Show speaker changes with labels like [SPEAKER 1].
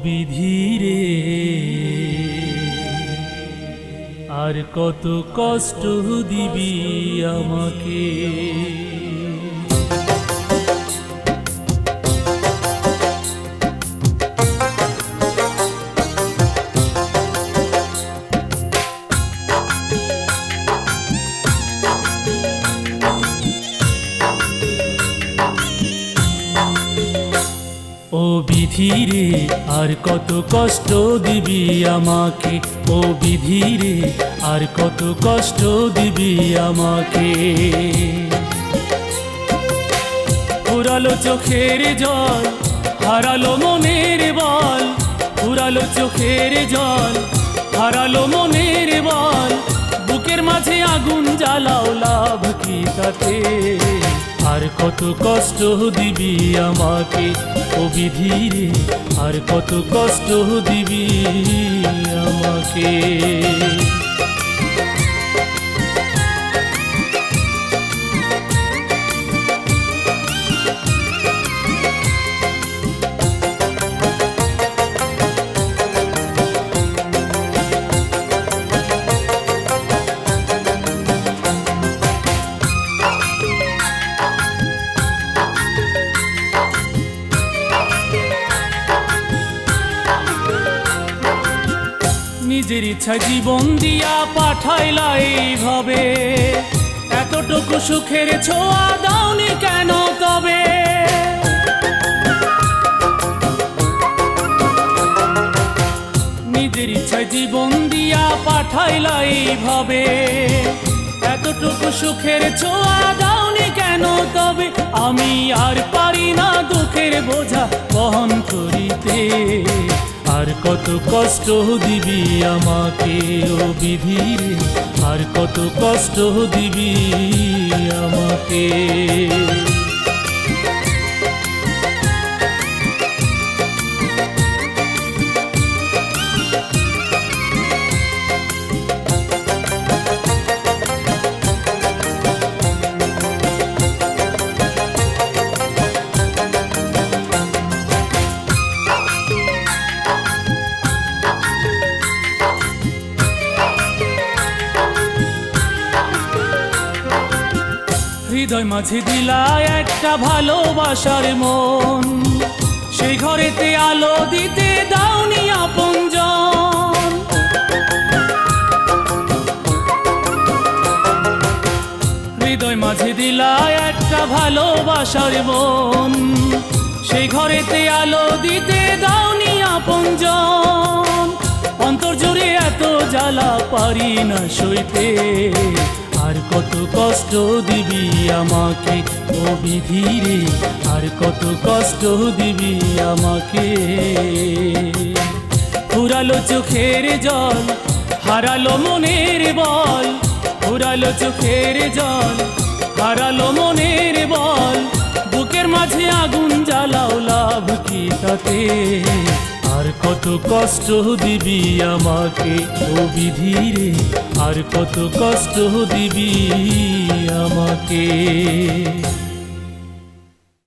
[SPEAKER 1] বিধিরে আর কত কষ্ট দিবি আমাকে। ও বিধিরে আর কত কষ্ট দিবি আমাকে, ও বিধিরে আর কত কষ্ট দিবি আমাকে। ফুরালো চোখের জল, হারালো মনের বল, ফুরালো চোখের জল, হারালো মনের বল, বুকের মাঝে আগুন জ্বালাও, লাভ কি তাতে? আর কত কষ্ট দিবি আমাকে, ও বিধিরে আর কত কষ্ট দিবি আমাকে। নিজের ইচ্ছায় জীবন দিয়া পাঠাইলা এইভাবে, এতটুকু সুখের ছোঁয়া দাওনি কেন তবে? নিজের ইচ্ছায় জীবন দিয়া পাঠাইলা এইভাবে, এতটুকু সুখের ছোঁয়া দাওনি কেন তবে? আমি আর পারি না দুঃখের বোঝা বহন করিতে, আর কত কষ্ট দিবি আমাকে, ও বিধিরে আর কত কষ্ট দিবি আমাকে। হৃদয় মাঝে দিলা একটা ভালোবাসার মন, সেই ঘরেতে আলো দিতে দাওনি আপনজন। হৃদয় মাঝে দিলা একটা ভালোবাসার মন, সেই ঘরেতে আলো দিতে দাওনি আপনজন। অন্তর জুড়ে এত জ্বালা পারি না সইতে, আর কত কষ্ট দিবি আমাকে, ও বিধিরে আর কত কষ্ট দিবি আমাকে। ফুরালো চোখের জল, হারালো মনের বল, ফুরালো চোখের জল, হারালো মনের বল, বুকের মাঝে আগুন জ্বালাও, লাভ কি তাতে? আর কত কষ্ট দিবি আমাকে, ও বিধিরে আর কত কষ্ট দিবি আমাকে।